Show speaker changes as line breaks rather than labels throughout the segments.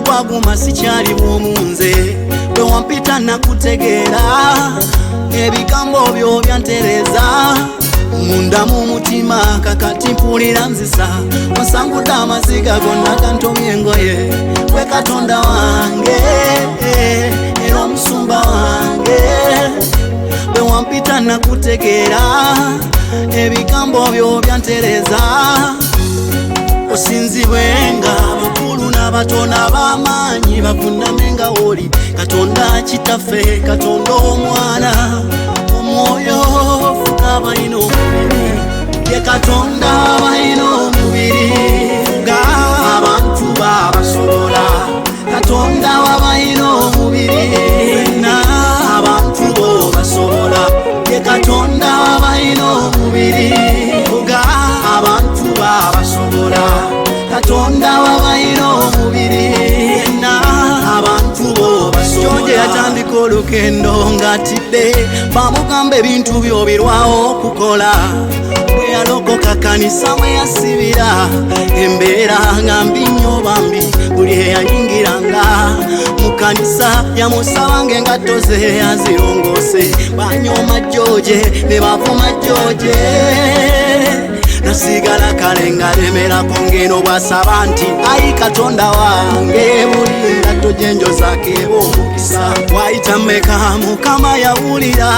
gwaguma sikyali bw'omunze bwe wampita nakutegeera ebigambo byo byantereza munda mu mutima kakati mpulira nzisa osangudde amaziga gonna kantomye engoye gwe Katonda wange era omusumba wange bwe wampita nakutegeera ebigambo byo byantereza osinzibwenga bakulu n'abatono ab'amaanyi bavunamenga oli Katonda kitaffe Katonda omwana omwoyo fuga abalina omubiri ye Katonda abalina omubiri fuga abantu babasobola Katonda wabalina omubiri na abantu bo basobola ye Katonda wabalina omubiri fuga abantu babasobola Katonda wabalina omubiri na abantu bo basobola Jonje yatandika olugendo ngatidde bamugamba ebintu byo birwawo okukola bwe yalokoka kanisa mwe yasibira embeera nga mbi nnyo bambi buli eyayingiranga mu kanisa yamusabanga engatto ze azirongose banyooma Jooje ne bavuma Jooje nasigala kale nga lemerako ngeno bwasaba nti ayi Katonda wange buli ngatto gyenjozako eba omukisa wayita mmeka Mukama yawulira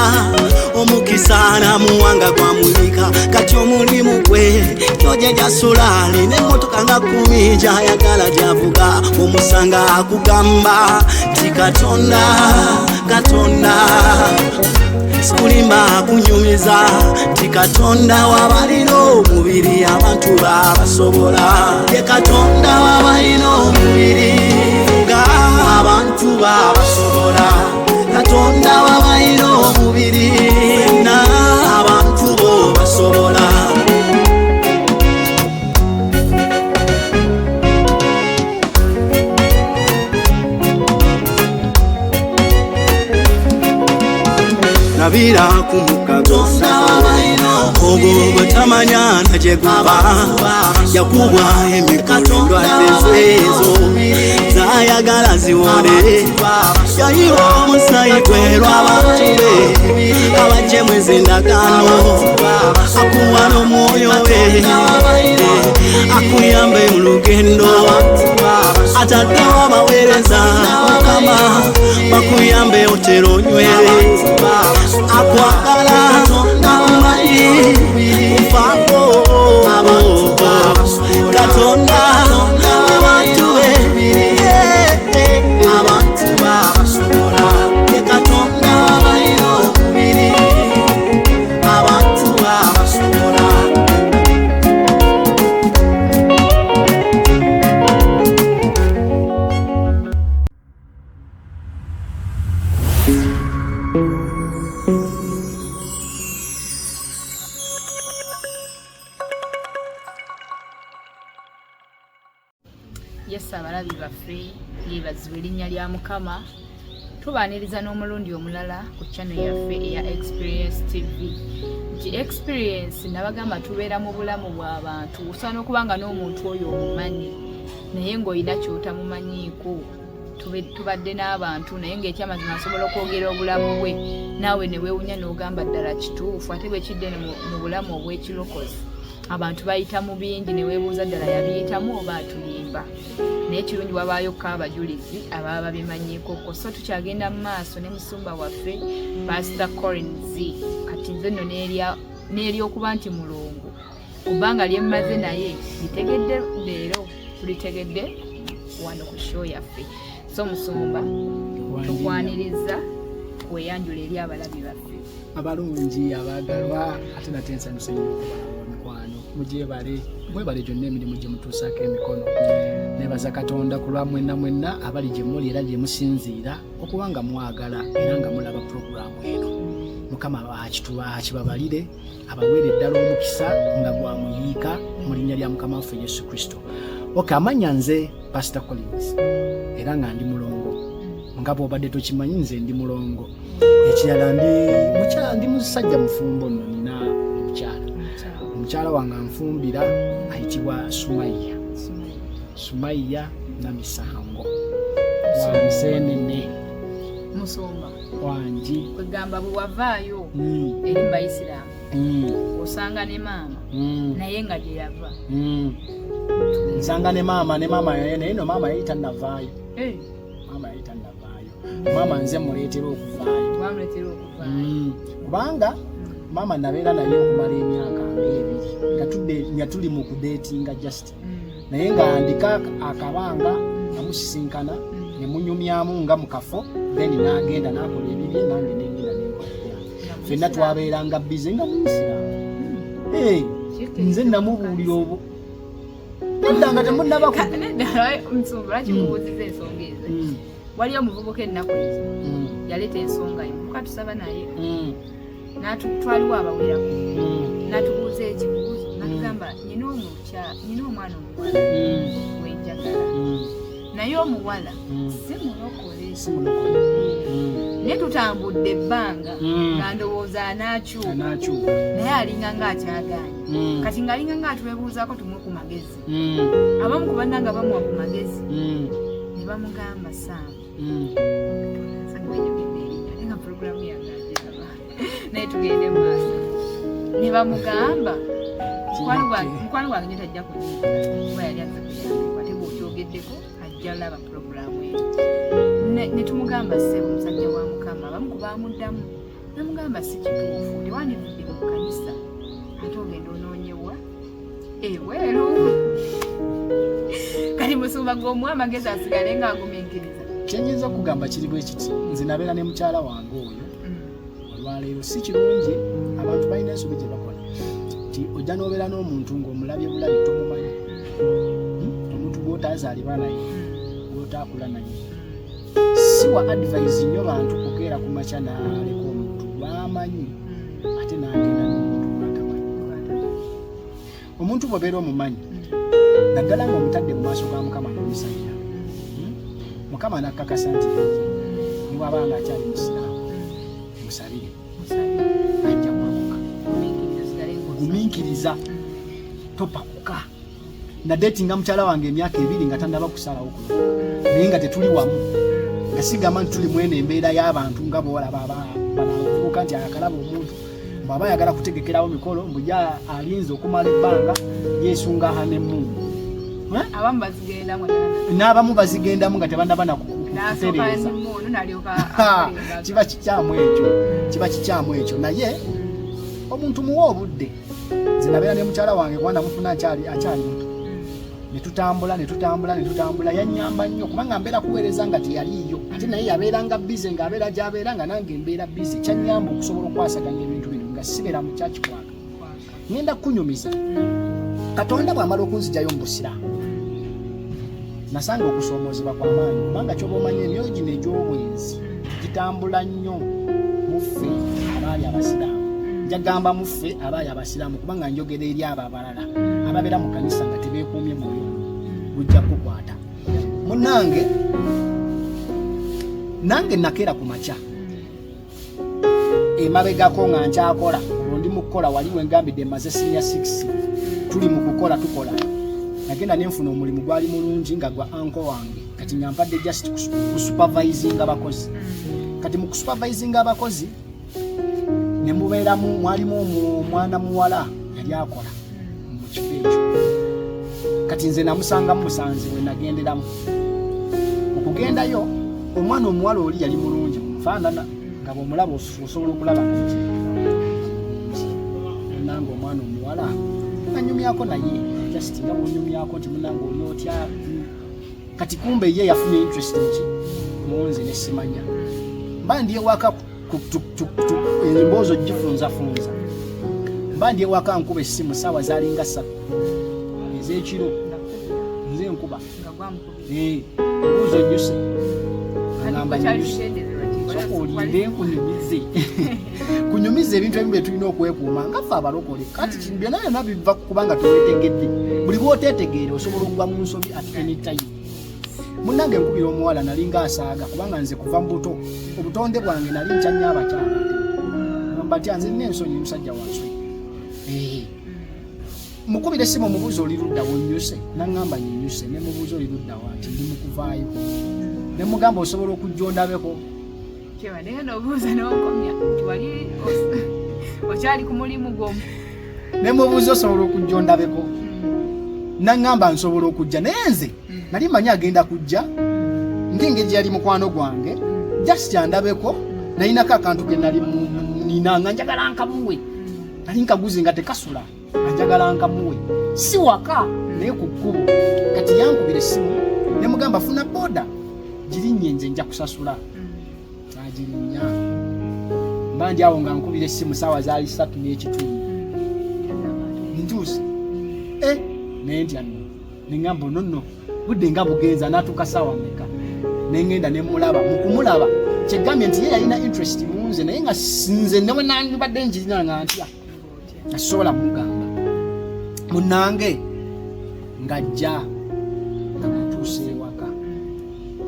omukisa namuwanga gwamulika kati omulimu gwe Jooje jasula alina emmotoka nga 10 gyayagala gyavuga omusanga akugamba ti Katonda Katonda sikulimba kunyumiza ti Katonda wabalina omubiri abantu babasobola ye Katonda wabalina omubiri nga abantu babasobola Katonda wabalina omubiri na abantu bo basobola nabira kumukago ogo batamanya najegaba yakubwa emikono ndwadde zezo zayagala ziwone yayiwa omusayi gwerwa abatube abaje mwezi endagaano akuwa n'omwoyo we akuyambe mu lugendo ataddewo abaweereza Mukama bakuyambe otero onywere akwagala namumanyi mufako Katonda abantu be abantu babasobola ye Katonda wabalina omubiri abantu babasobola
Yes, abalabi baffe yeebazibwe erinnya lya Mukama tubaaniriza n'omulundi omulala ku channel yaffe eya Experience TV nti Experience nabagamba tubeera mu bulamu bw'abantu osaana okuba nga n'omuntu oyo omumanyi naye ng'olina ky'otamumanyiiko tubadde n'abantu naye ng'ekyamazima asobola okwogera obulamu bwe naawe ne weewunya n'ogamba ddala kituufu ate bwe kidde mu bulamu obw'ekirokozi abantu bayita mu bingi ne weebuuza ddala yabiyitamu oba atulimba naye kirungi wabaayoka abajulizi ababa babimanyiikoko so tukyagenda mu maaso ne musumba waffe Pastor Collins kati nze nno n'eryokuba nti mulongo kubanga lyemmaze naye litegedde leero tulitegedde wano ku show yaffe so musumba tukwaniriza weyanjula eri abalabi baffe
abalungi abagalwa ate nate ensanyusa nnyo okubalaba mikwano mwebale gyonna emirimu gye mutuusaako emikono nebaza Katonda ku lwa mwenna abali gye muli era gye musinziira okuba nga mwagala era nga mulaba puroguramu eno Mukama akibabalire abaweere eddala omukisa nga gwamuyiika mu linnya lya Mukama waffe Yesu Kristo. Amanya nze Pastor Collins era nga ndi mulongo nga bw'obadde tokimanyi nze ndi mulongo ekirala ndi musajja mufumbo nno nina omukyala wange anfumbira ayitibwa Sumaiya na Misango Nsenene.
Musomba.
Wanji.
Kwegamba bwe wavaayo eri mu Bayisiraamu. Osanga ne maama. Naye nga gye yava.
Nsanga ne maama naye no maama yali tannavaayo. Maama yali tannavaayo. Maama nze muleetera okuvaayo.
Wamuleetera okuvaayo.
Kubanga maama nabeera naye okumala emyaka nga nga tuli mu kudeetinga just. Naye nga andika akabanga namusisinkana ne munyumyamu nga mu kafo then n'agenda n'akola ebibye nange n'engenda n'enkola. Ffenna twabeeranga bize nga Muyisiraamu. Nze namubuulira obwo. Nedda temunnabako.
Nedda Musumba lwaki mubuuziza ensonga ezo. Waliyo omuvubuka ennaku ezo yaleeta ensonga yo mukatusaba naye. Twaliwo abawerako. N'atubuuza ekibuuzo n'atugamba nina omwana omuwala wenjagala. Naye omuwala si mulokole. Naye tutambudde ebbanga nga ndowooza anakyuka naye alinga ng'akyagaanye. Kati ng'alinga ng'atwebuuzaako tumuwe ku magezi. Abamu ku bannanga bamuwa ku magezi ne bamugamba Saamu. Nga puroguramu yange agiraba naye tugende mu maaso. Ne bamugamba mukwano gwange nyo tajja kunyinza kuba yali azze kuyambibwa ate bw'okyogeddeko ajja laba puroguramu eyo. Ne tumugamba ssebo omusajja wa Mukama abamu ku baamuddamu namugamba si kituufu tewandivudde mu kanisa ate ogenda onoonyewa eweeru. Kati Musumba ng'omuwa amagezi asigale ng'agumiikiriza.
Kyenyinza okugamba kiri bwe kiti nze nabeera ne mukyala wange oyo olwaleero si kirungi abantu balina ensobi gye bakola ti ojja n'obeera n'omuntu ng'omulabye bulabi tomumanyi omuntu gw'otazaalibwa naye gw'otaakula naye. Si wa advise nnyo bantu kukeera ku makya n'aleka omuntu bw'amanyi ate n'agenda n'omuntu gw'atamanyi. Omuntu bw'obeera omumanyi naddala ng'omutadde mu maaso ga Mukama n'omusajja Mukama n'akkakasa nti ni bw'aba nga akyali Musiraamu musabire ajja kwakuka. Gumiikiriza topakuka. Nadeetinga mukyala wange emyaka 2 nga tannaba kusalawo kuno naye nga tetuli wamu nga sigamba nti tuli mwene embeera y'abantu nga bwolaba abavubuka nti ayakalaba omuntu bw'aba ayagala kutegekerawo mikolo mbujja alinze okumala ebbanga yeesungaha n'emmungu. N'abamu bazigendamu nga tebannaba nakutereeza. Kiba kikyamu ekyo naye omuntu muwa obudde. Nze nabeera ne mukyala wange kuba namufuna akyali muto netutambula yannyamba nnyo kubanga mbeera kuweereza nga teyaliiyo ate naye yabeeranga bize ng'abeera gy'abeera nga nange mbeera bize. Kyannyamba okusobola okwasaganya ebintu bino nga sibeera mu kyakikwaka. Ngenda kukunyumiza Katonda bw'amala okunzigyayo mu Busiraamu nasanga okusoomoozebwa kw'amaanyi kubanga ky'oba omanyi emyoyo gino egy'obwenzi gitambula nnyo muffe abaali Abasiraamu. Njagamba muffe abaali Abasiraamu kubanga njogera eri abo abalala ababeera mu kanisa nga tebeekuumye mwoyo gujja kukwata. Munnange nange nakeera ku makya emabegako nga nkyakola olwo ndi mu kukola waliwo engambidde maze senior 6 tuli mu kukola tukola nagenda nenfuna omulimu gwali mulungi nga gwa anko wange kati nyampadde just kusupervising abakozi. Kati mu kusupervising abakozi ne mubeeramu mwalimu omwana muwala yali akola mu kifo ekyo. Kati nze namusanga musanze we nagenderamu okugendayo omwana omuwala oli yali mulungi mufaanana nga bw'omulaba osobola okulaba nti munange omwana omuwala nanyumyako naye just nga bw'onyumyako nti munange oli otya. Kati kumbe ye yafunye interest nki munze ne simanya mba ndi ewaka emboozo gifunzafunza mba ndi ewaka nkuba essimu saawa zaalinga 3 ez'ekiro nze nkuba obuuzo nyuse agamba olinde nkunyumize kunyumiza ebintu ebimu byetulina okwekuuma nga ffe abalokole. Kati byonna byonna biva kubanga teweetegedde. Buli bw'oteetegeere osobola okugwa mu nsobi at any time. Munnange nkubira omuwala nalinga asaaga kubanga nze kuva mu buto obutonde bwange nali nkyanya abakyala amba tya nze nina ensonyi musajja wanswe. Mukubira essimu omubuuza oli ludda wonnyuse naŋŋamba nyinyuse ne mubuuza oli ludda wa nti ndi mu kuvaayo ne mugamba osobola okujja ondabeko
Kiba ndengenda obuuza n'okomya wali okyali ku mulimu gwomu.
Ne mubuuza osobola okujja ondabeko. Nangamba nsobola okujja naye nze nali manyi agenda kujja ng'engeri yali mukwano gwange just andabeko nalinako akantu ke nali ninanga njagala nkamuwe nali nkaguze nga tekasula njagala nkamuwe si waka naye ku kkubo kati yankubira essimu ne mugamba funa boda girinnye nze nja kusasula agirinya mba ndi awo nga nkubira essimu saawa zaali 3:30 ntuuse nentya nengamba nonno budde nga bugenza natuuka saawa mmeka nengenda nemulaba mukumulaba kyegambye nti ye yalina interest munze naye nga nze newe nandibadde njirina nga ntya nasobola mugamba munange ngajja nga mutuuse ewaka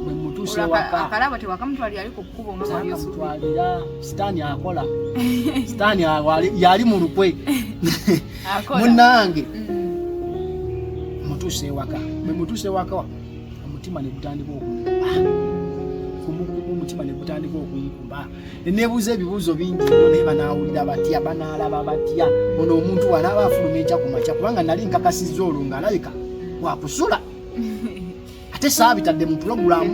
bwe mutuuse ewaka
akalaba tewakamutwalira ali ku kkubo nga
mutwalira sitaani akola sitaani yali mu lukwe munange mutuuse ewaka bwe mutuuse ewaka omutima ne gutandika okunkuba omutima ne gutandika okunkuba nebuuza ebibuuzo bingi nnyo naye banaawulira batya banaalaba batya ono omuntu wanaaba afuluma enkya ku makya kubanga nali nkakasizza olwo ng'alabika wakusula ate saabitadde mu pulogulaamu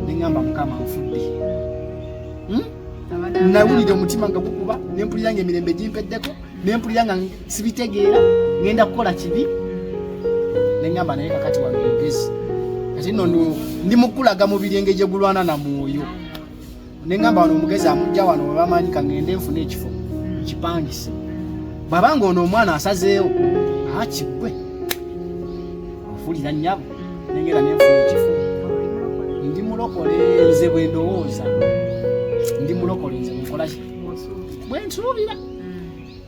neŋŋamba mukama nfudde nawulira omutima nga gukuba nempulira nga emirembe gimpeddeko nempulira nga sibitegeera ngenda kukola kibi neŋŋamba naye kakati wano mugezi kati nno ndi mukulaga mu birenge gye gulwana na mwoyo neŋŋamba wano omugezi amujja wano we bamanyi kangende nfuna ekifo kipangise bw'abanga ono omwana asazeewo kiggwe ofulira nnyabo nengera nenfuna ekifo ndi mulokole nze bwe ndowooza ndi mulokole nze mukolaki bwe nsuubira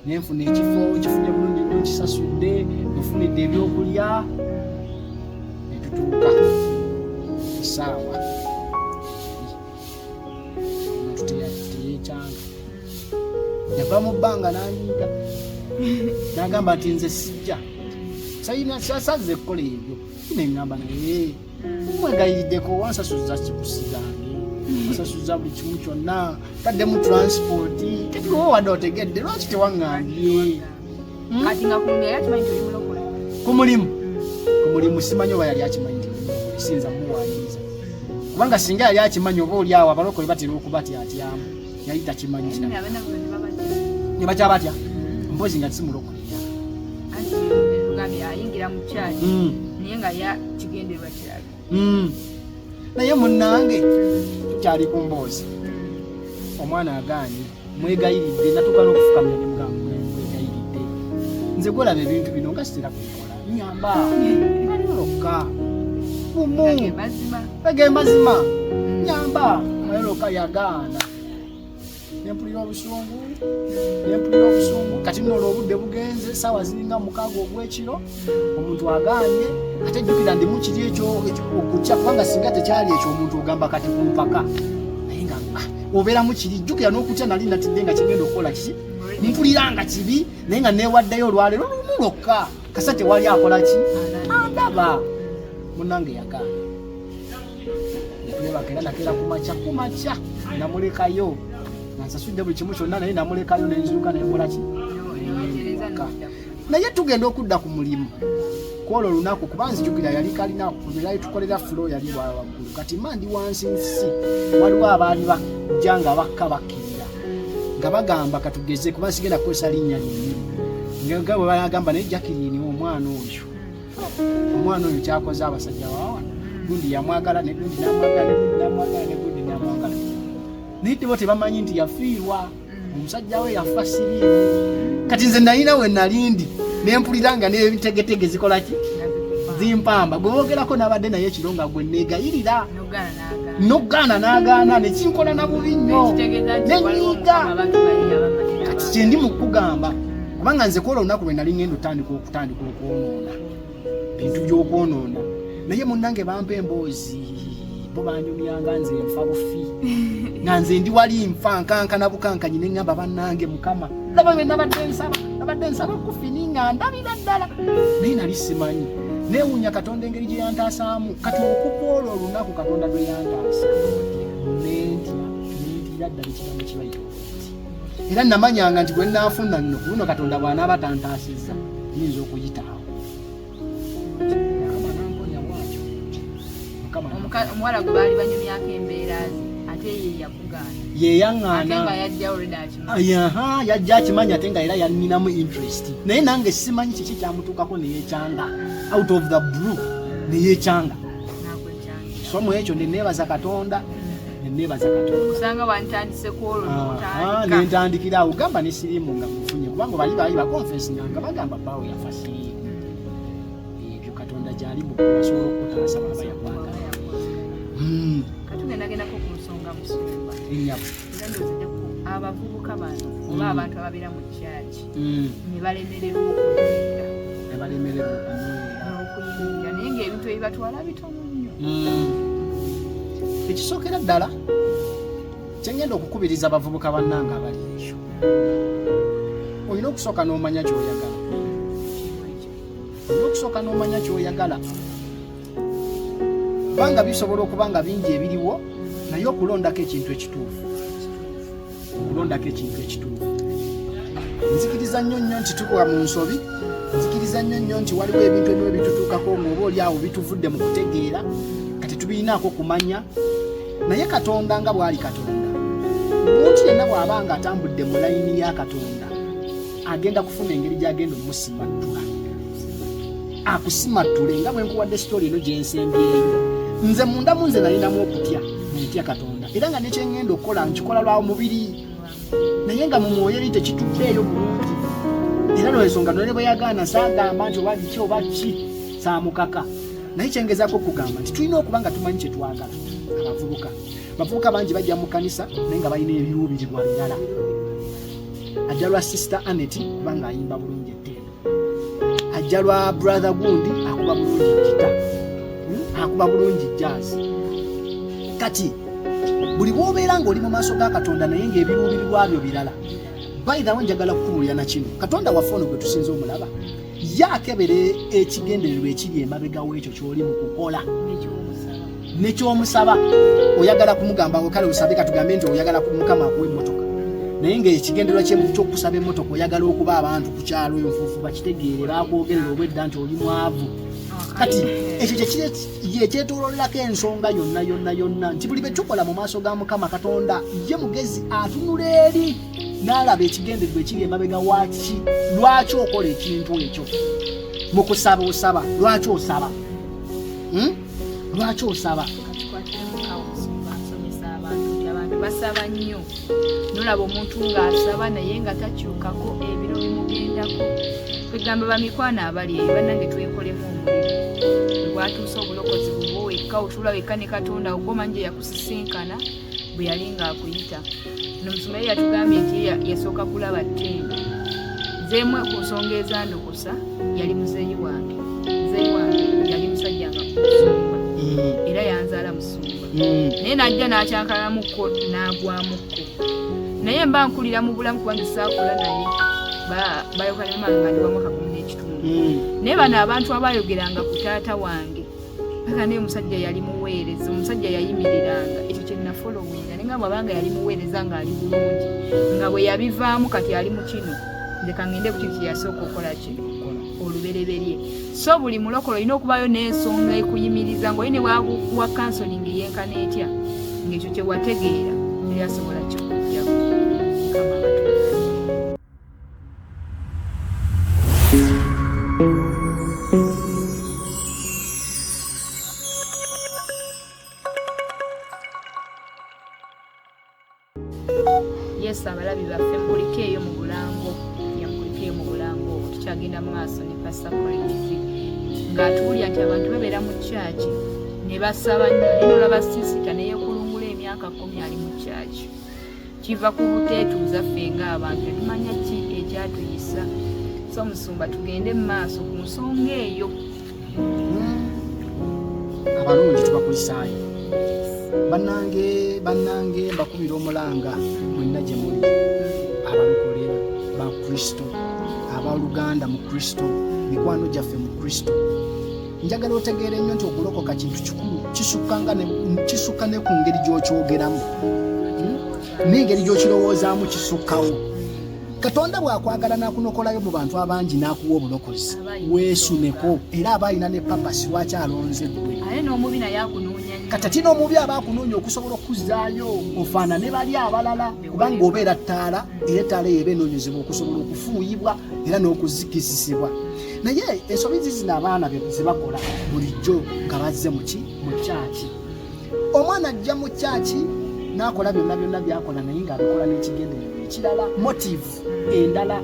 nenfuna ekifo kifunye bulungi nnyo nkisasudde nfunidde ebyokulya netutuuka esaawa omuntu teyekyanga yava mu bbanga nanyiga nagamba nti nze sijja sasaze ekkola ebyo neŋŋamba naye mwegayiriddeko wansasuza kibusigange wasasuza buli kimu kyonna tadde mu transpoti tekiwo wadde otegedde lwaki tewaŋŋambye
kati nga kumulimi era kimanyi toli mulokole
ku mulimu simanyi oba yali akimanyi nti sinza muwaniriza kubanga singa yali akimanyi oba oli awo abalokole batera okubatyatyamu yali takimanyi ne bakya batya mpozi nga tisimulokole
ayingira mu kyali naye nga kigenderwa kirala
naye munnange tukyali ku mboozi omwana agaanye mwegayiridde natuuka n'okufukamira ne mugamba mwegayiridde nze gwolaba ebintu bino nga sitera kubikola nyamba lokka mumu ege mazima nyamba lokka yagaana nempulira obusungu kati nno olw'obudde bugenze saawa ziringa 6 ogw'ekiro omuntu agaanye ate jjukira ndi mu kiri ekyo okutya kubanga singa tekyali ekyo omuntu ogamba kati ku mpaka naye nga obeera mu kiri jjukira n'okutya nali natidde nga kigenda okukola kiki mpulira nga kibi naye nga neewaddeyo olwaleero lumu lwokka kasa tewali akola ki andaba munnange yagaana netwebaka era nakeera kumakya namulekayo nansasudde buli kimu kyonna naye namulekayo nenzuuka nenkolaki naye tugenda okudda ku mulimu kwolwo olunaku kuba nzijukira yali kalina yali tukolera fulo yali waggulu kati mba ndi wansi nsi waliwo abaali bajja nga bakka bakkirira nga bagamba katugeze kuba nsigenda kukozesa linnya linnyo nga bwe bagamba naye Jacqueline omwana oyo kyakoze abasajja bawa gundi yamwagala negundi namwagala negundi namwagala naye bo tebamanyi nti yafiirwa omusajja we yafa siriimu kati nze nalina we nalindi nempulira nga nebitegetege zikolaki zimpamba gwewogerako nabadde naye ekiro nga gwe negayirira nogaana nagaana nekinkola na bubi nnyo nenyiga kati kyendi mu kugamba kubanga nze kwola olunaku lwe nali ngenda okutandika okwonoona bintu by'okwonoona naye munnange bampa emboozi bo banyumyanga nze nfa bufi nga nze ndi wali nfa nkankana bukankanyi neŋŋamba bannange mukama laba bwe nabadde nsaba kufi ninga ndabira ddala naye nali simanyi neewuunya Katonda engeri gye yantaasaamu kati okuva olwo olunaku Katonda lwe yantaasa nentira ddala ekigambo kibayita obuti era namanyanga nti bwe nnaafuna nno luno Katonda bw'anaaba tantaasizza nyinza okuyitaawo Mukama namponya bwatyo
omuwala gwe baali banyumyako embeera ze ate ye yakugaana
yeyaŋŋaana
ate nga yajja olweda akimanyi
yajja akimanyi ate nga era yaninamu interest naye nange simanyi kiki kyamutuukako neyekyanga out of the blue neyekyanga so mu ekyo neneebaza Katonda
kusanga wantandise kwolwo
nentandikira awo gamba ne siriimu nga mufunye kubanga bali bakonfensi nga bagamba bawo yafa siriimu ebyo Katonda gyali mukubasobola okutaasa baba yakwagala
katugendagendako ku nsonga musumba
enyaku
abavubuka bano oba abantu ababeera mu kyaki ne balemererwa okuyimirira naye ngaebintu ebibatwala bitono nnyo
ekisookera ddala kyengenda okukubiriza abavubuka bannanga abali ekyo olina okusooka n'omanya ky'oyagala kubanga bisobola okuba nga bingi ebiriwo naye okulondako ekintu ekituufu nzikiriza nnyo nti tukuba mu nsobi nzikiriza nnyo nti waliwo ebintu ebimu bitutuukako ng'oba oli awo bituvudde mu kutegeera kati tubirinaako kumanya naye Katonda nga bw'ali Katonda omuntu yenna bw'aba nga atambudde mu layini ya Katonda agenda kufuna engeri gy'agenda omusimattula akusimattule nga bwe nkuwadde sitooli eno gye nsembyeyo nze mundamu nze nalinamu okutya ntya Katonda era nga nekyengenda okukola nkikola lwa mubiri naye nga mu mwoyo eri tekituddeeyo bulungi era lwensonga nole bwe yagaana saagamba nti oba biki oba ki saamukaka naye kyengezaako okugamba nti tulina okuba nga tumanyi kye twagala abavubuka bangi bajja mu kanisa naye nga balina ebiruubirirwa birala ajja lwa sister Anet kubanga ayimba bulungi etteeno ajja lwa brother gundi akuba bulungi gita akuba bulungi jazz kati buli bw'obeera ng'oli mu maaso ga Katonda naye ng'ebiruubirirwa byo birala by the way njagala kukubuulira na kino Katonda waffe ono gwe tusinza omulaba yakebera ekigendererwa ekiri emabega w'ekyo ky'oli mu kukola nekyomusaba oyagala kumugamba kale osabe katugambe nti oyagala Mukama akuwa emmotoka naye ng'ekigendererwa ky'okusaba emmotoka oyagala okuba abantu ku kyalo enfuufu bakitegeere bakwogerera obwedda nti oli mwavu kati ekyo kyetoololako ensonga yonna nti buli bye tukola mu maaso ga Mukama Katonda ye mugezi atunula eri n'alaba ekigendererwa ekiri emabega waaki lwaki okola ekintu ekyo mu kusaba osaba lwaki osaba
abantu basaba nnyo nolaba omuntu ng'asaba naye nga takyukako ebiro bimugendako kwegamba bamikwano abali eyo bannange twekolemu omulimu gwatuusa obulokozi bubwo wekka otula wekka ne Katonda ogoma nje yakusisinkana bwe yali ng'akuyita nomusumba ye yatugambye nti yasooka kulaba ttendo zeemwe ku nsonga ezandokosa yali muzeeyi wange yali musajja nga musumba era yanzaala musumba naye najja n'akyankalamukko n'agwamukko naye mba nkulira mu bulamu kubanga saakula naye bayokanema ndi wamwaka 10 naye bano abantu abayogeranga ku taata wange paka naye omusajja yali muweereza omusajja yayimiriranga ekyo kyenafolowinga naye nga bwabanga yali muweereza ng'ali bulungi nga bwe yabivaamu kati ali mu kino leka ngende ku kiki yasooka okola ki olubereberye so buli mulokolo olina okubayo n'ensonga ekuyimiriza ngaoli ne wa kansolingi yenkana etya ng'ekyo kye wategeera eyasobola kikujjaku Mukama Katonda. Yes, abalabi baffe mukulikeeyo mu bulango tukyagenda mu maaso ne Pastor Praise ng'atuwulira nti abantu babeera mu kyaki ne basaba nnyo naye nolaba sisita neyekulungula emyaka 10 ali mu kyaki kiva ku buteetuuza ffe ng'abantu tetumanya ki ekyatuyisa so musumba tugende mu maaso ku nsonga eyo
abalungi tubakulisaayo bannange mbakubira omulanga mwenna gye muli abalokole ba Kristo abaluganda mu Kristo mikwano gyaffe mu Kristo njagala otegeere nnyo nti okulokoka kintu kikulu kisukka ne ku ngeri gy'okyogeramu n'engeri gy'okirowoozaamu kisukkawo. Katonda bw'akwagala n'akunokolayo mu bantu abangi n'akuwa obulokozi weesumeko, era aba alina ne papasi lwaki alonzeddwe. Kati ati n'omubi aba akunoonya okusobola okuzzaayo ofaanane bali abalala, kubanga obeera ttaala era ettaala eyo eba enoonyezebwa okusobola okufuuyibwa era n'okuzikizisibwa. Naye ensobi zino abaana ze bakola bulijjo nga bazze mu kyaki. Omwana ajja mu kyaki n'akola byonna by'akola naye ng'abikola n'ekigendererwa ekirala, motive endala.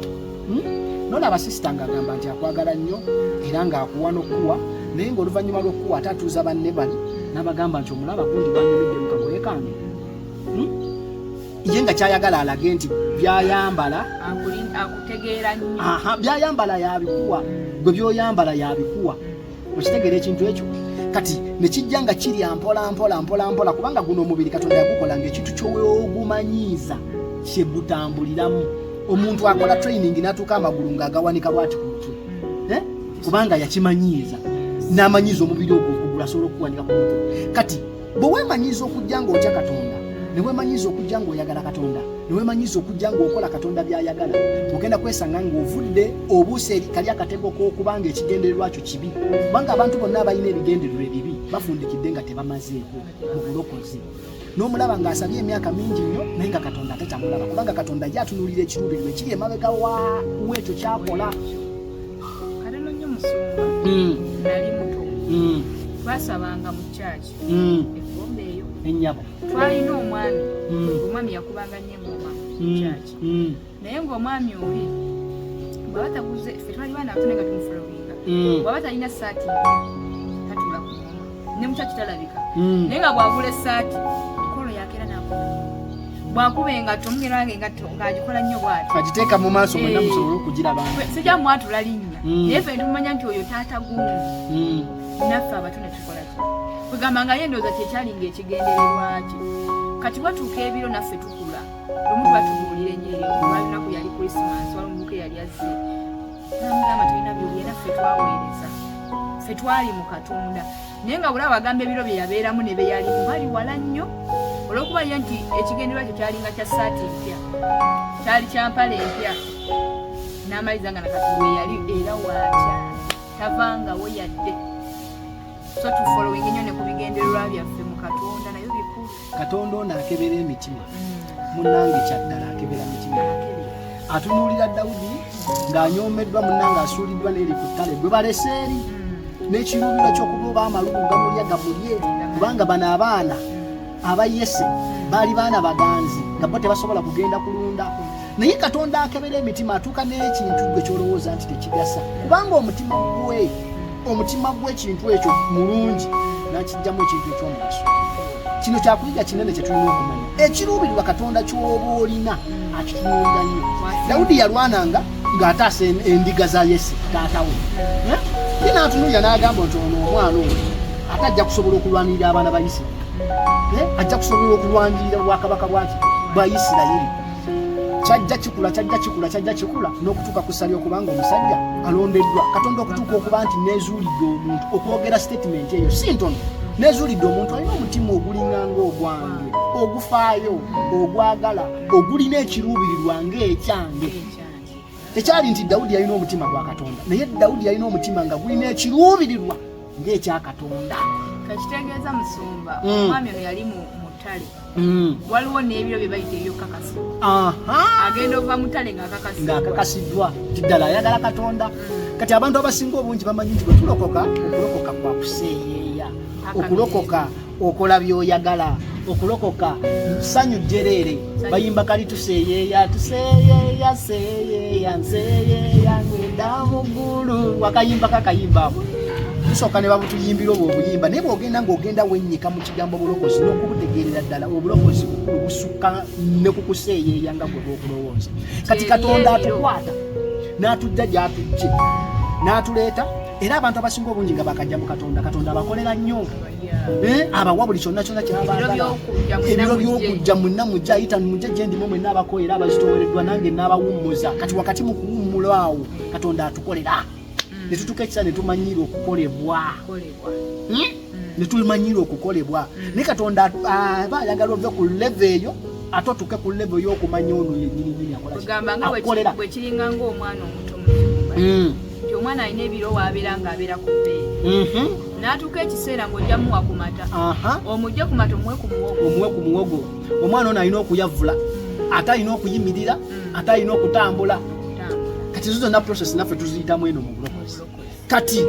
Nola abasisita ng'agamba nti akwagala nnyo era ng'akuwa n'okuwa, naye ng'oluvannyuma lw'okuwa ate atuuza banne bali n'abagamba nti omulaba gundi banyumidde mu kagoye kange. Ye nga kyayagala alage nti byayambala
akutegeera nnyo.
Byayambala yabikuwa, gwe byoyambala yabikuwa. Okitegeera ekintu ekyo kati nekijja nga kirya mpola kubanga guno omubiri Katonda yagukola ng'ekintu ky'ogumanyiiza kye gutambuliramu. Omuntu akola training n'atuuka amagulu ng'agawanika bw'ati ku mutwe kubanga yakimanyiiza n'amanyiiza omubiri ogwo okugula asobola okuwanika ku mutwe. Kati bwe weemanyiiza okujja ng'otya Katonda, ne weemanyiiza okujja ng'oyagala Katonda, ne weemanyiiza okujja ng'okola Katonda by'ayagala, ogenda kwesanga ng'ovudde obuuse kali akatego k'okubanga ekigendererwa kyo kibi. Kubanga abantu bonna abalina ebigendererwa ebibi bafundikidde nga tebamazeeko mu bulokozi. N'omulaba ng'asabye emyaka mingi nnyo naye nga Katonda takyamulaba, kubanga Katonda ye atunuulira ekiruubirirwa ekiri emabega w'ekyo kyakola.
Katono nnyo Musumba nali muto twasabanga mu kyaki evombe eyo
ennyabo,
twalina omwami yakubanga nnyo engoma mu kyaki, naye ng'omwami oli bw'aba taguze, ffe twali baana bato nga tumufolowinga, bw'aba talina ssaati tatuula ku ngoma ne mu kyaki talabika, naye nga bw'agula essaati mikolo yakeera n'akuba, bw'akuba engatto omugendo wange engatto ng'agikola nnyo bw'ati
agiteeka mu maaso mwenna musobole okugiraba.
Sijja mwatula linnya naye ffe tumanya nti oyo taata gundi. Naffe abato ne tukola ki kwegamba nga ye ndowooza kyekyalinga ekigendererwa kye. Kati watuuka ebiro naffe tukula lumu tubatubuulira ennyeri olwalunaku yali Christmas, wali omubuka eyali azze namugamba tulina byoli era ffe twaweereza, ffe twali mu Katonda. Naye nga buli abagamba ebiro bye yabeeramu ne be yalimu bali wala nnyo, olw'okuba ye nti ekigendererwa kyo kyalinga kya ssaati empya, kyali kya mpale empya, n'amaliza nga nakati we yali era waakyali tavangawo yadde. So tufollowing nnyo ne ku bigendererwa byaffe mu Katonda nayo bikulu.
Katonda ono akebera emitima, munnange kyaddala akebera mitima. Atunuulira Dawudi ng'anyoomeddwa, munnange asuuliddwa n'eri ku ttale gwe balese eri, n'ekiruubiro ky'okuba amalugu gamulya gamulye, kubanga bano abaana aba Yese baali baana baganzi nga bo tebasobola kugenda kulunda. Naye Katonda akebera emitima, atuuka n'ekintu gwe kyolowooza nti tekigasa, kubanga omutima gw'ekintu ekyo mulungi n'akijjamu ekintu eky'omugaso. Kino kyakuyiga kinene kye tulina okumanya. Ekiruubirirwa Katonda ky'oba olina akitunuulira nnyo. Dawudi yalwananga ng'ataasa endiga za Yese taatawe, ye n'atunuulira n'agamba nti ono omwana oyo ate ajja kusobola okulwanirira abaana ba Isirayiri, ajja kusobola okulwanirira obwakabaka bwa Isirayiri. Kyajja kikula n'okutuuka ku ssali okubanga omusajja alondeddwa. Katonda okutuuka okuba nti nezuulidde omuntu, okwogera statement eyo si ntono, nezuulidde omuntu alina omutima ogulinganga ogwange, ogufaayo, ogwagala, ogulina ekiruubirirwa ng'ekyange. Tekyali nti Dawudi yalina omutima gwa Katonda, naye Dawudi yalina omutima nga gulina ekiruubirirwa ng'ekya Katonda.
Kakitegeeza Musumba omwami ono yali mu ttale, waliwo n'ebiro bye bayita ebyokukakasibwa. Agenda ova mu ttale
ng'akakasiddwa nti ddala ayagala Katonda. Kati abantu abasinga obungi bamanyi nti bwe tulokoka, okulokoka kwa kuseeyeeya, okulokoka okola by'oyagala, okulokoka ssanyu jjereere. Bayimba kali tuseeyeeya seeyeeya nseeyeeya ngenda mu ggulu, wakayimba kakayimba abo tusooka ne babutuyimbira obwo obuyimba, naye bw'ogenda ng'ogenda wennyika mu kigambo bulokozi n'okubutegeerera ddala obulokozi bukulu busukka ne ku kuseeyeeya nga gwe bw'okulowooza. Kati Katonda atukwata n'atujja gy'atujje n'atuleeta, era abantu abasinga obungi nga bakajja mu Katonda, Katonda abakolera nnyo, abawa buli kyonna kyabaagala. Ebiro by'okujja mwenna mujja ayita mujja gye ndimu mwenna abako era abazitoowereddwa nange n'abawummuza. Kati wakati mu kuwummula awo Katonda atukolera. ne tutuuka ekisa ne tumanyira okukolebwa ne tumanyira okukolebwa ne Katonda aba ayagala ove ku level eyo ate otuuke ku level y'okumanya ono yennyini akola
bwe kiringa ng'omwana omuto mu nti omwana alina ebiro waabeera ng'abeera ku bbeere n'atuuka ekiseera ng'ojja muwa ku mata omujje ku mata omuwe ku muwogo
omwana ono alina okuyavula ate alina okuyimirira ate alina okutambula kati zo zonna process naffe tuziyitamu eno mu bulokozi kati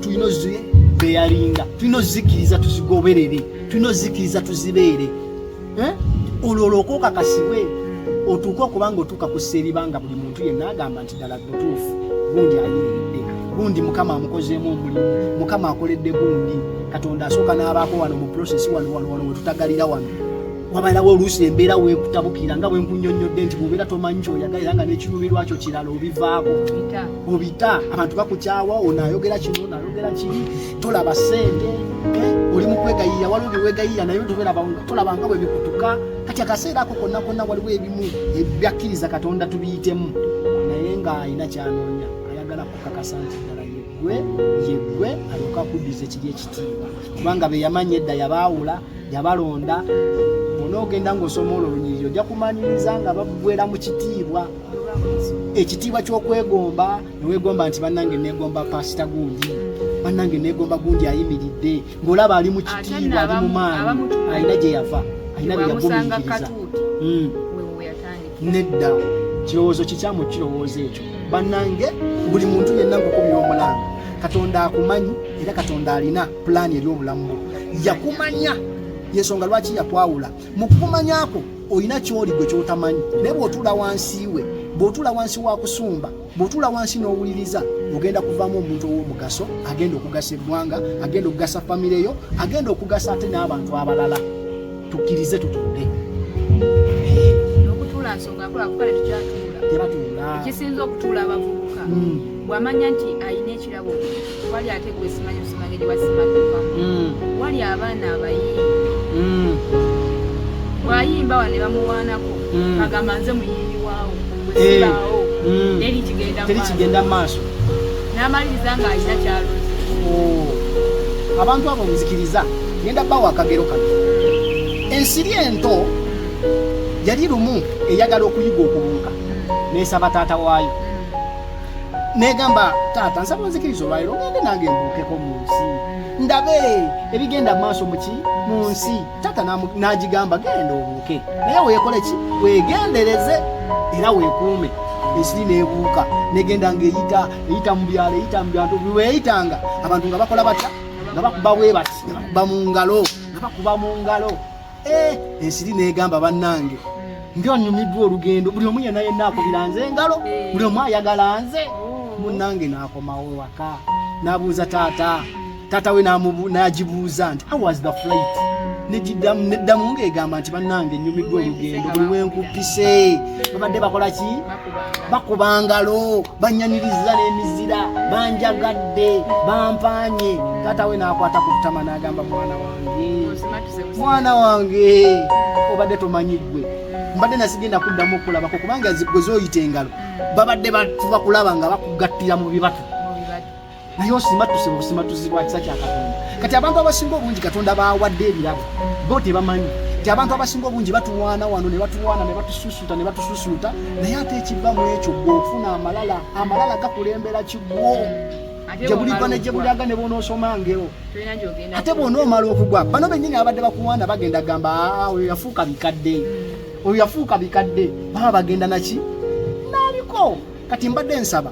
tulina ozibeyalinga tulina ozikiriza tuzigoberere tulina ozikiriza tuzibeere olwo okokakasibwe otuuka okubanga otuuka ku sseeribanga buli muntu yenna agamba nti ddala butuufu gundi ayiridde gundi mukama amukozeemu omulimu mukama akoledde gundi Katonda asooka n'abaako wano mu process wano wetutagalira wano wabairawo oluusi embeera weekutabukira nga bwenkunyonnyodde nti bw'obeera tomanyi kyoyagalira nga n'ekiruubirwa kyo kirala obivaako obita abantu bakukyawa ono ayogera kino nayogera kiri tolaba ssente oli mu kwegayirira waliwo bye weegayirira naye tolaba nga bwe bikutuka kati akaseera ako konna konna waliwo ebimu ebyakkiriza Katonda tubiyitemu naye ng'alina kyanoonya ayagala kukakasa nti ddala yeggwe alyoka akuddiza ekiri ekitiibwa kubanga be yamanya edda yabaawula yabalonda onoogenda ng'osoma olunyiriri ojja kumanyiriza nga baggwera mu kitiibwa ekitiibwa ky'okwegomba neweegomba nti bannange neegomba pasita gundi bannange neegomba gundi ayimiridde ng'olaba ali mu kitiibwa ali mu maanyi alina gye yava alina bye yagumikiriza nedda kirowoozo kikyamu kirowoozo ekyo bannange buli muntu yenna ngukumya omulanga Katonda akumanyi era Katonda alina pulaani eri obulamu bwo yakumanya yensonga lwaki yakwawula mu kukumanyako olina kyoli gwe kyotamanyi naye bw'otuula wansi we bw'otuula wansi wa kusumba bw'otuula wansi n'owuliriza ogenda kuvaamu omuntu ow'omugaso agenda okugasa eggwanga agenda okugasa famire yo agenda okugasa ate n'abantu abalala tukkirize tutuule
okutuula nsonga nkola kuba netukyatuula
tebatuula
ekisinza okutuula abavubuka bw'amanya nti alina ekirabo wali ate gwe simanyi osimanga gye basimakufamu wali abaana abayimbi bw'ayimba wano ne bamuwaanako agamba nze muyimbi waawo bwesibaawo
terikigenda mu maaso
n'amaliriza ng'alina kyaloze
abantu abo muzikiriza genda bbawo akagero kano ensiri ento yali lumu eyagala okuyiga okubuuka neesaba taata waayo negamba taata nsaba onzikiriza olwaliro ogende nange mbuukeko mu nsi ndabe ebigenda maaso mu nsi taata n'agigamba genda obuuke naye weekole ki weegendereze era weekuume ensiri neebuuka negenda ng'eyita mu byalo eyita mu byantu weeyitanga abantu nga bakola batya nga bakuba bwe bati nga bakuba mu ngalo ensiri neegamba bannange ng'onyumiddwa olugendo buli omu yenna yenna akubira nze engalo buli omu ayagala nze munnange n'akomawo waka n'abuuza taata we n'agibuuza nti how was the flight neddamu ng'egamba nti bannange nyumiddwa olugendo buli wenkupise babadde bakola ki bakuba ngalo banyaniriza n'emizira banjagadde bampanye taata we n'akwata ku ttama n'agamba mwana wange obadde tomanyiggwe mbadde nasigenda kuddamu okulabako kubanga gwe zooyita engalo babadde batuva kulaba nga bakugattira mu bibatu naye osimatuse obusimatuzi bwa kisa kya Katonda kati abantu abasinga obungi Katonda baawadde ebirabo bo tebamanyi ti abantu abasinga obungi batuwaana wano ne batuwaana ne batususuuta naye ate ekiva mu ekyo gw'ofuna amalala gakulembera kigwo gye buliva ne gye bulyaga ne boonoosomangero ate bw'onoomala okugwa bano bennyini abadde bakuwaana bagenda gamba oyo yafuuka bikadde baba bagenda naki naaliko kati mbadde nsaba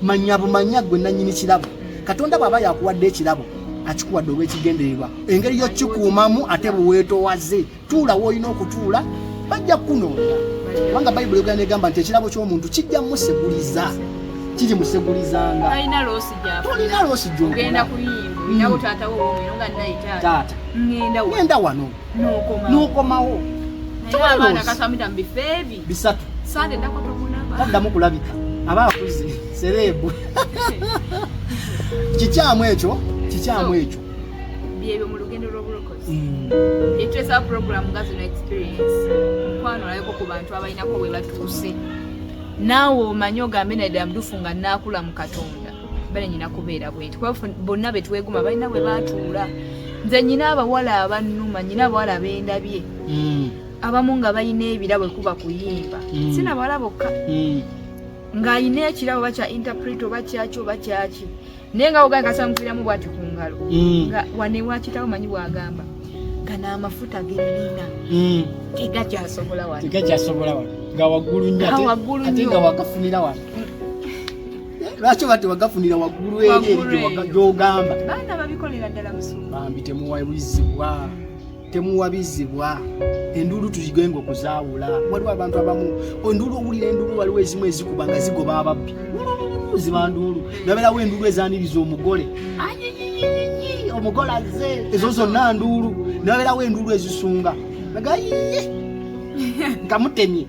manya bumanya gwe nannyini kirabo Katonda bw'aba yakuwadde ekirabo akikuwadde olw'ekigendererwa engeri y'okikuumamu ate bweweetowaze tuula w'olina okutuula bajja kukunoonya kubanga bayibuli egenda negamba nti ekirabo ky'omuntu kijja museguliza kiri musegulizanga tolina loosi gy'okola taata ngenda wano n'okomawo bisatu taddamu kulabika aba akuze serebu kikyamu ekyo
byebyo mu lugendo lw'obulokozi etwesa program nga zino experience nkwano olayeko ku bantu abalinako bwe batuuse naawe omanyi ogambe naddala mutuufu nga naakula mu Katonda bale nyina kubeera bwenti kuba bonna betweguma balina bwe baatuula. Nze nyina abawala abannuma, nyina abawala abendabye abamu nga balina ebirabo kuba kuyimba sina bawala bokka ng'alina ekirabo bakya interpret oba kyaki oba kyaki naye nga bwogamba kasamukiramu bw'ati ku ngalo nga wane wakitawo manyi bw'agamba nga n'amafuta gerina tegakyasobola wano
nga waggulu nnyo ate nga wagafunira wano. Lwaki bati wagafunira waggulu eri gy'ogamba?
Baana babikolera ddala Musumba.
Bambi temuwabizibwa enduulu tuzigenga okuzaawula. Waliwo abantu abamu enduulu owulira enduulu waliwo ezimu ezikuba nga zigoba ababbi ziba nduulu nabeerawo enduulu ezaaniriza omugole omugole azze ezo zonna nduulu nabeerawo enduulu ezisunga nagayiye nga mutemye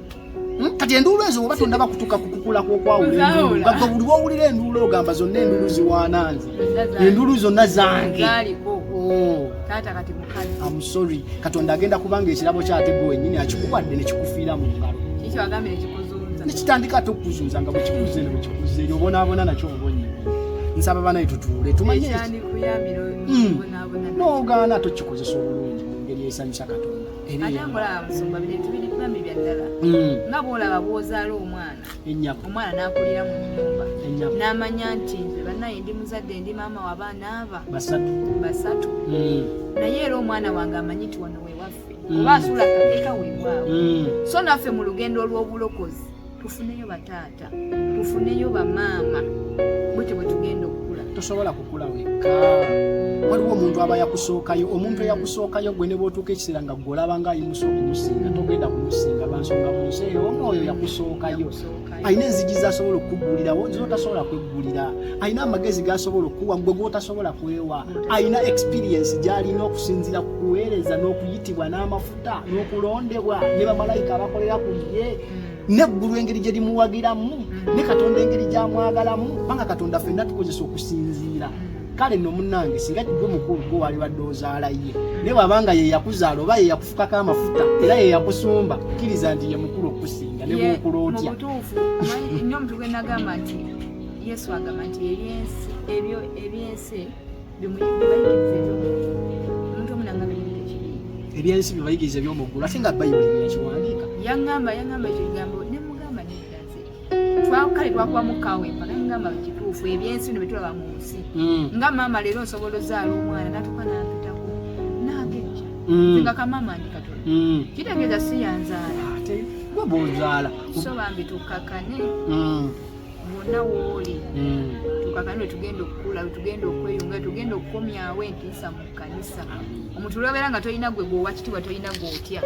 kati enduulu ezo oba tonda bakutuka kukukula kwokwawula enduulu nga buli wowulira enduulu ogamba zonna enduulu ziwaananze enduulu zonna zange. I'm sorry Katonda agenda kubanga ekirabo kyate gwe wennyini akikuwadde ne kikufiira mu ngalo nekitandika tokuzunza nga bwekikuze ne bwekikuze eri obonaabona nakyo obonye. Nsaba banaye tutuule tumanye noogaana tokikozesa obulungi mu ngeri esanyusa Katonda.
Atangola Musumba bine tubiri bambi bya ddala nga bw'olaba bw'ozaala omwana n'akulira mu nnyumba n'amanya nti nze bannaye ndi muzadde ndi maama w'abaana aba basatu naye era omwana wange amanyi nti wano wewaffe oba asuula akakeeka weewaawe. So naffe mu lugendo olw'obulokozi tufuneyo bataata tufuneyo bamaama bwetyo bwe tugenda okukula.
Tosobola kukula wekka, waliwo omuntu aba yakusookayo. Omuntu eyakusookayo gwe ne bw'otuuka ekiseera nga gw'olaba ng'ayimusa okumusinga togenda kumusinga bansonga mu nsi eyo. Omwoyo yakusookayo ayina enzigi z'asobola okuggulirawo z'otasobola kweggulira, ayina amagezi g'asobola okuwa gwe gw'otasobola kwewa, ayina experience gy'alina okusinziira ku kuweereza n'okuyitibwa n'amafuta n'okulondebwa ne bamalayika abakolera ku ye neggulu engeri gye limuwagiramu ne Katonda engeri gy'amwagalamu kubanga Katonda ffenna tukozesa okusinziira. Kale nno munnange singa gwe mukulu gwe wali wadde ozaala ye naye bw'abanga ye yakuzaala oba ye yakufukako amafuta era ye yakusumba kkiriza nti ye mukulu okusinga ne bw'okula otya.
Mu butuufu nnyo omuntu gwe nagamba nti Yesu agamba nti ebyensi bibayigiriza omuntu omu nagamba
ebyensi bibayigiriza ebyomuggulu ate nga Bayibuli yakiwandiika.
Yaŋŋamba ekyo kigambo ne mugamba neddaze kale twakuba mukaawe mpaka ngamba kituufu ebyensi bino betulaba mu nsi nga maama leero nsobola ozaala omwana natuka nampitako nagejja nga kamama ndi Katonda kitegeeza si yanzaala
gwe bw'ozaala
so bambi tukakane bonna wooli tukakane wetugenda okukula wetugenda okweyunga wetugenda okukomyawo entiisa mu kkanisa. Omuntu lw'obeera nga tolina gwe gwowa kitibwa tolina gw'otya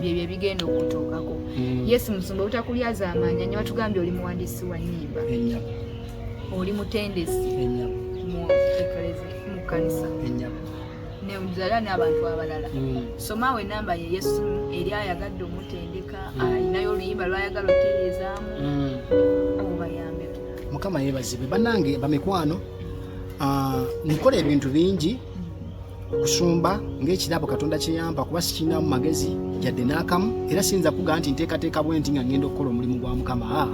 byebyo ebigenda okutuukako. Yesu Musumba butakulyaza amaanya ne batugambye oli muwandiisi wa nnyimba oli mutendesi mu kkanisa ne muzaala n'abantu abalala. Somaawo enamba ye Yesu eri ayagadde omutendeka alinayo oluyimba lw'ayagala otereezaamu obayambe.
Mukama yeebazibwe. Bannange bamikwano nkola ebintu bingi kusumba ng'ekirabo Katonda kyeyamba kuba sikirinamu magezi yadde n'akamu era siyinza kugamba nti nteekateeka bwenti nga ngenda okukola omulimu gwa Mukama.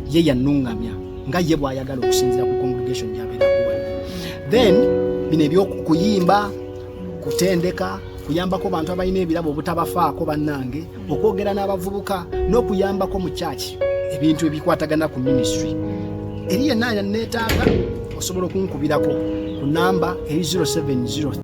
Ye yannuŋŋamya nga ye bw'ayagala okusinziira ku congregation gy'abeera kuwa. Then bino ebyokuyimba kutendeka kuyambako bantu abalina ebirabo obutabafaako bannange okwogera n'abavubuka n'okuyambako mu church ebintu ebikwatagana ku ministry. Eri yenna neetaaga osobola okunkubirako ku namba 070.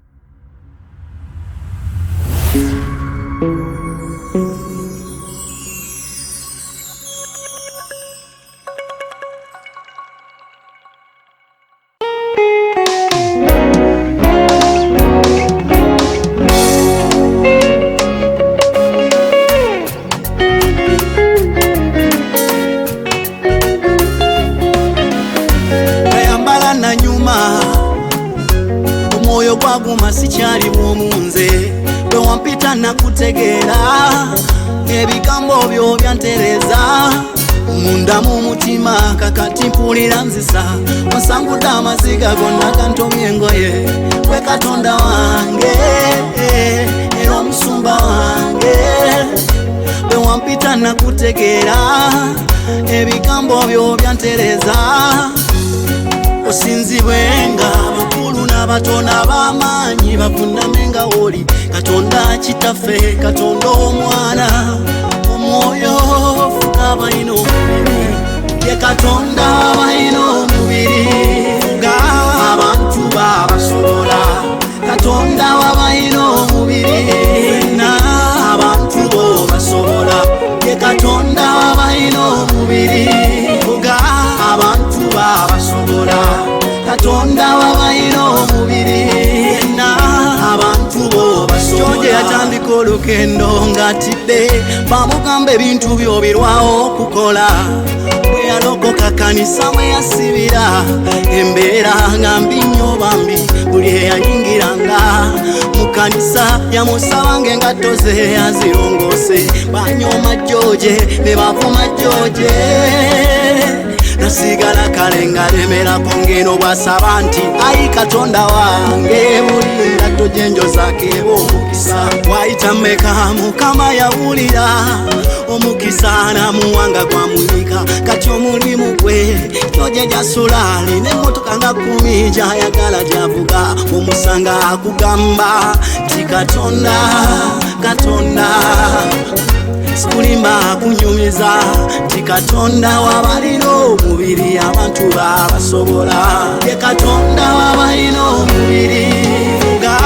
Omwoyo gwaguma sikyali bw'omunze bwe wampita nakutegeera ebigambo byo byantereza munda mu mutima kakati mpulira nzisa osangudde amaziga gonna kantomye engoye gwe Katonda wange era omusumba wange bwe wampita nakutegeera ebigambo byo byantereza osinzibwenga bakulu n'abatono ab'amaanyi bavunamenga oli Katonda kitaffe Katonda omwana omwoyo fuga abalina omubiri ye Katonda abalina omubiri fuga abantu babasobola Katonda abalina omubiri na abantu bo basobola ye Katonda abalina omubiri fuga abantu babasobola Katonda abalina omubiri na abantu bo basobola George yatandika olugendo ng'atidde bamugamba ebintu byo birwawo kukola bwe yalokoka kanisa mwe yasibira embeera nga mbi nnyo bambi buli eyayingiranga mu kanisa yamusabanga engatto ze azirongose banyooma George ne bavuma George nasigala kale nga lemerako ngeno bw'asaba nti ayi Katonda wange buli ngatto gyenjo zakeeba omukisa wayita mmeka Mukama yawulira omukisa namuwanga gwamulika kati omulimu gwe George gy'asula alina emmotoka nga 10 gy'ayagala gy'avuga omusanga akugamba nti Katonda Katonda sikulimba kunyumiza nti Katonda wabalina omubiri abantu babasobola ye Katonda wabalina omubiri fuga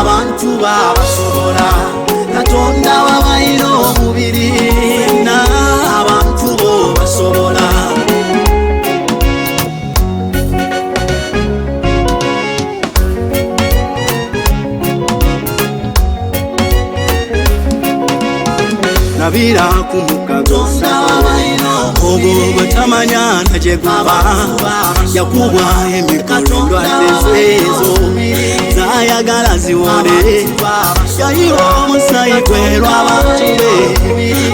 abantu babasobola Katonda wabalina omubiri na abantu bo basobola nabira kumukago ogo batamanya najegaba yakubwa emikono ndwadde zezo zayagala ziwone yayiwa omusayi gwerwa abatire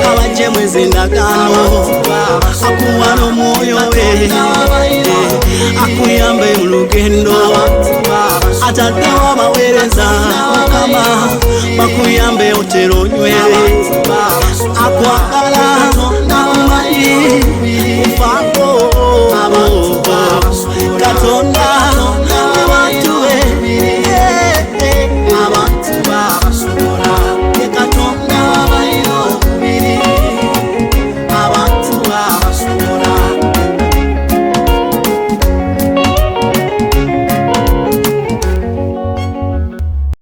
abajje mwezi ndagano akuwa n'omwoyo we akuyambe mu lugendo ataddewo abaweereza Mukama bakuyambe otero onywe